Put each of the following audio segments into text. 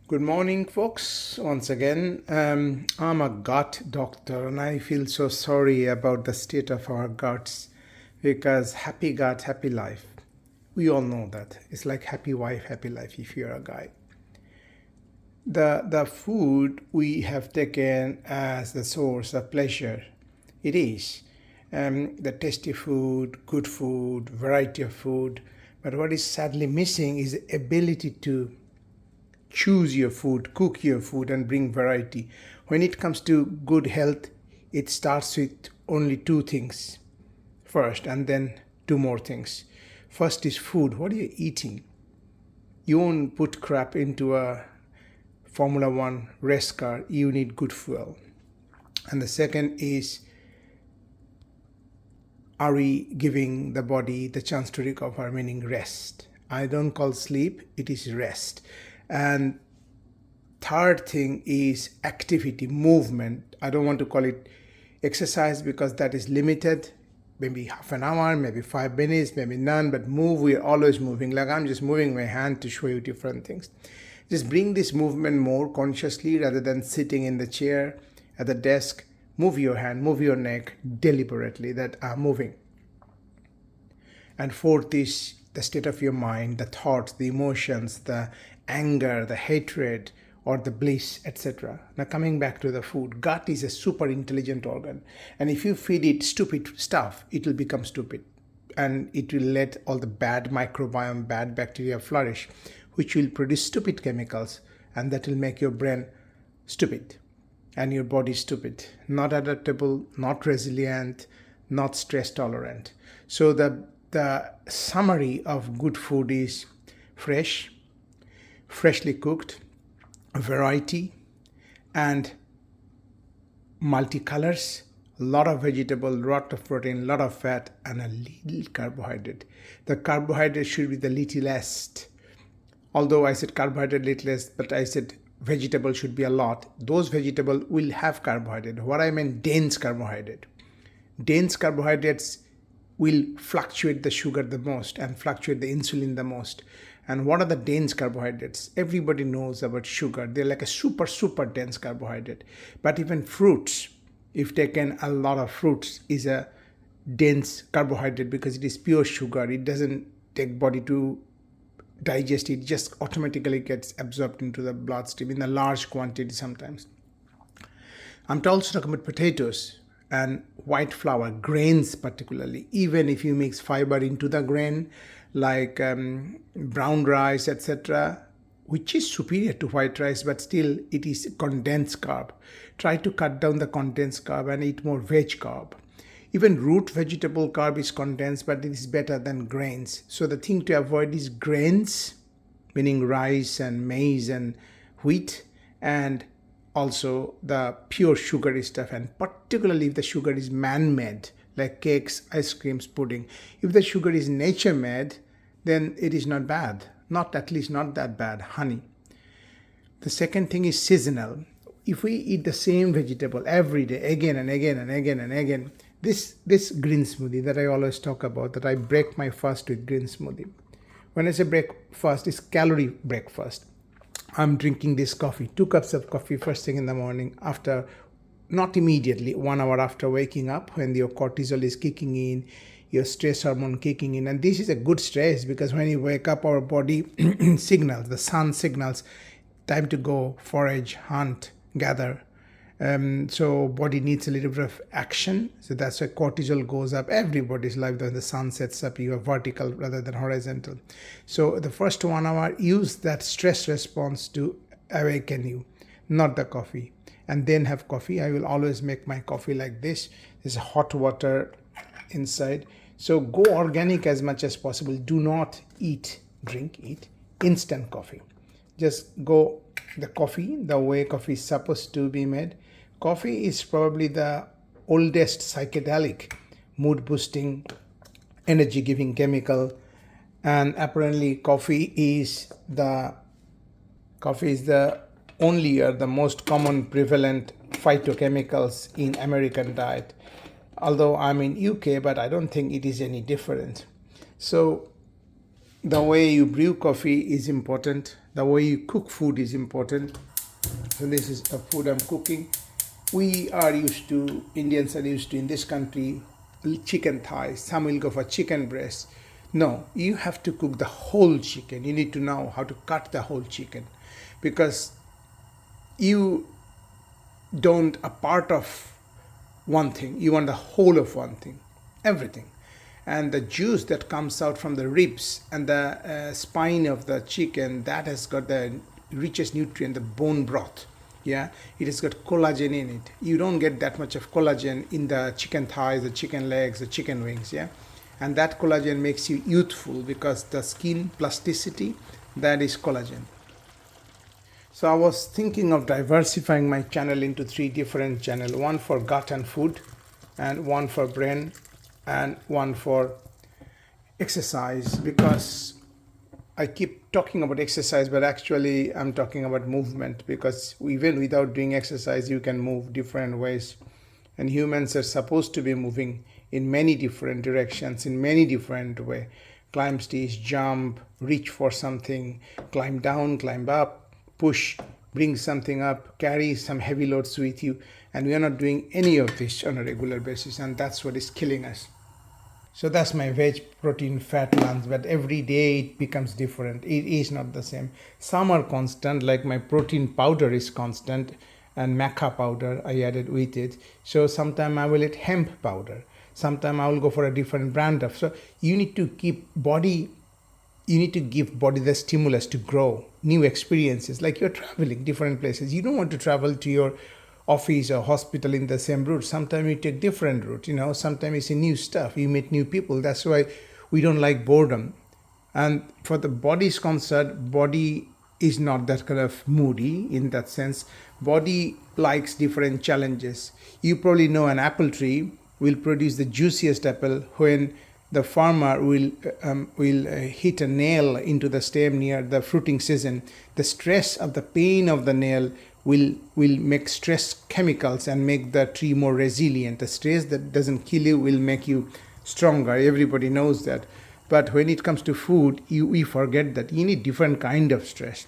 Good morning, folks. Once again, I'm a gut doctor, and I feel so sorry about the state of our guts because happy gut, happy life. We all know that. It's like happy wife, happy life if you're a guy. The food we have taken as the source of pleasure, it is. The tasty food, good food, variety of food. But what is sadly missing is the ability to choose your food, cook your food, and bring variety. When it comes to good health, it starts with only two things first, and then two more things. First is food. What are you eating? You won't put crap into a Formula One race car. You need good fuel. And the second is, are we giving the body the chance to recover, meaning rest? I don't call sleep, it is rest. And third thing is activity, movement. I don't want to call it exercise because that is limited. Maybe half an hour, maybe 5 minutes, maybe none, but move, we are always moving. Like I'm just moving my hand to show you different things. Just bring this movement more consciously rather than sitting in the chair at the desk. Move your hand, move your neck deliberately that are moving. And fourth is the state of your mind, the thoughts, the emotions, the anger, the hatred, or the bliss, etc. Now, coming back to the food, gut is a super intelligent organ. And if you feed it stupid stuff, it will become stupid. And it will let all the bad microbiome, bad bacteria flourish, which will produce stupid chemicals. And that will make your brain stupid and your body stupid, not adaptable, not resilient, not stress tolerant. So the summary of good food is fresh, freshly cooked, variety, and multicolors, a lot of vegetable, lot of protein, lot of fat, and a little carbohydrate. The carbohydrate should be the littlest. Although I said carbohydrate littlest, but I said vegetable should be a lot. Those vegetables will have carbohydrate. What I meant dense carbohydrate. Dense carbohydrates will fluctuate the sugar the most and fluctuate the insulin the most. And what are the dense carbohydrates? Everybody knows about sugar. They're like a super dense carbohydrate. But even fruits, if taken, a lot of fruits is a dense carbohydrate because it is pure sugar. It doesn't take body to digest it, just automatically gets absorbed into the bloodstream in a large quantity sometimes. I'm also talking about potatoes and white flour, grains particularly. Even if you mix fiber into the grain, like brown rice, etc., which is superior to white rice, but still it is condensed carb. Try to cut down the condensed carb and eat more veg carb. Even root vegetable carb is condensed, but it is better than grains. So the thing to avoid is grains, meaning rice and maize and wheat, and also the pure sugary stuff, and particularly if the sugar is man-made, like cakes, ice creams, pudding. If the sugar is nature-made, then it is not bad. At least not that bad. Honey. The second thing is seasonal. If we eat the same vegetable every day, again and again and again and again, this green smoothie that I always talk about, that I break my fast with green smoothie. When I say breakfast, it's calorie breakfast. I'm drinking this coffee, 2 cups of coffee first thing in the morning, after, not immediately, 1 hour after waking up, when your cortisol is kicking in, your stress hormone kicking in. And this is a good stress because when you wake up, our body signals, the sun signals, time to go forage, hunt, gather. So body needs a little bit of action. So that's why cortisol goes up. Everybody's life, when the sun sets up, you are vertical rather than horizontal. So the first 1 hour, use that stress response to awaken you, not the coffee. And then have coffee. I will always make my coffee like this. There's hot water inside. So go organic as much as possible. Do not eat instant coffee. Just go the coffee, the way coffee is supposed to be made. Coffee is probably the oldest psychedelic, mood boosting, energy giving chemical, and apparently coffee is the only or the most common prevalent phytochemicals in American diet. Although I'm in UK, but I don't think it is any different. So the way you brew coffee is important. The way you cook food is important. So this is a food I'm cooking. We are used to, Indians are used to in this country, chicken thighs. Some will go for chicken breast. No, you have to cook the whole chicken. You need to know how to cut the whole chicken, because you don't a part of one thing. You want the whole of one thing, everything. And the juice that comes out from the ribs and the spine of the chicken, that has got the richest nutrient, the bone broth. Yeah, it has got collagen in it. You don't get that much of collagen in the chicken thighs, the chicken legs, the chicken wings. Yeah, and that collagen makes you youthful, because the skin plasticity, that is collagen. So I was thinking of diversifying my channel into three different channels: one for gut and food, and one for brain, and one for exercise, because I keep talking about exercise, but actually I'm talking about movement, because even without doing exercise, you can move different ways. And humans are supposed to be moving in many different directions, in many different ways. Climb stage, jump, reach for something, climb down, climb up, push, bring something up, carry some heavy loads with you. And we are not doing any of this on a regular basis, and that's what is killing us. So that's my veg, protein, fat lunch, but every day it becomes different. It is not the same. Some are constant, like my protein powder is constant, and maca powder I added with it. So sometime I will eat hemp powder. Sometime I will go for a different brand of. So you need to you need to give body the stimulus to grow, new experiences. Like you're traveling different places. You don't want to travel to your office or hospital in the same route. Sometimes you take different route. Sometimes you see new stuff, you meet new people. That's why we don't like boredom. And for the body's concerned, body is not that kind of moody in that sense. Body likes different challenges. You probably know an apple tree will produce the juiciest apple when the farmer will hit a nail into the stem near the fruiting season. The stress of the pain of the nail will make stress chemicals and make the tree more resilient. The stress that doesn't kill you will make you stronger. Everybody knows that. But when it comes to food, we forget that you need different kind of stress.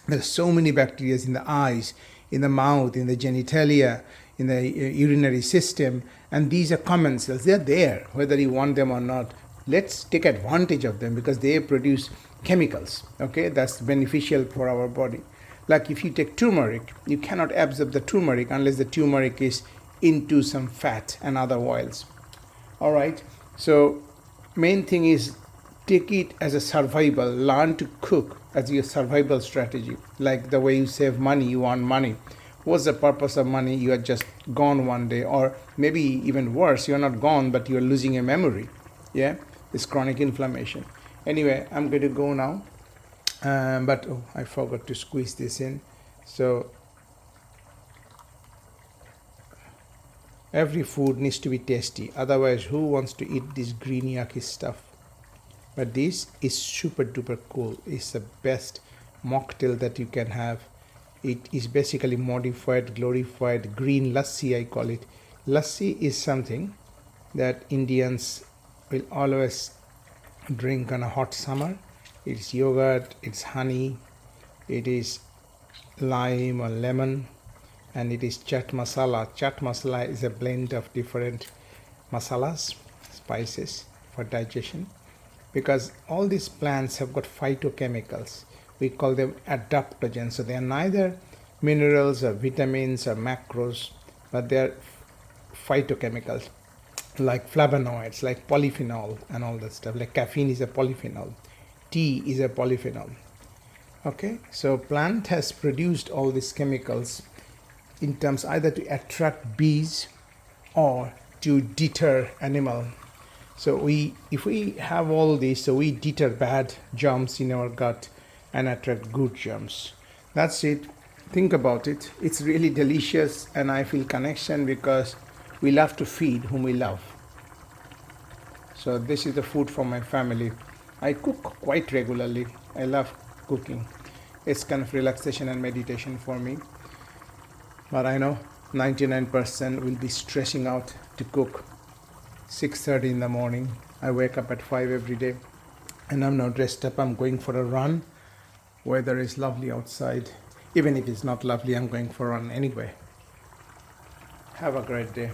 There's so many bacteria in the eyes, in the mouth, in the genitalia, in the urinary system, and these are common cells. They're there, whether you want them or not. Let's take advantage of them, because they produce chemicals. Okay, that's beneficial for our body. Like if you take turmeric, you cannot absorb the turmeric unless the turmeric is into some fat and other oils. All right, so main thing is take it as a survival. Learn to cook as your survival strategy. Like the way you save money, you earn money. What's the purpose of money? You are just gone one day, or maybe even worse, you're not gone, but you're losing your memory. Yeah, it's chronic inflammation. Anyway, I'm going to go now. But I forgot to squeeze this in. So every food needs to be tasty. Otherwise, who wants to eat this green yucky stuff? But this is super duper cool. It's the best mocktail that you can have. It is basically modified, glorified green lassi, I call it. Lassi is something that Indians will always drink on a hot summer. It's yogurt, it's honey, it is lime or lemon, and it is chat masala. Chat masala is a blend of different masalas, spices for digestion, because all these plants have got phytochemicals. We call them adaptogens. So they are neither minerals or vitamins or macros, but they are phytochemicals, like flavonoids, like polyphenol and all that stuff. Like caffeine is a polyphenol. Tea is a polyphenol. Okay, so plant has produced all these chemicals in terms either to attract bees or to deter animal. So if we have all this, so we deter bad germs in our gut and attract good germs. That's it. Think about it. It's really delicious, and I feel connection because we love to feed whom we love. So this is the food for my family. I cook quite regularly. I love cooking. It's kind of relaxation and meditation for me. But I know 99% will be stressing out to cook. 6:30 in the morning. I wake up at 5 every day. And I'm now dressed up. I'm going for a run. Weather is lovely outside. Even if it's not lovely, I'm going for a run anyway. Have a great day.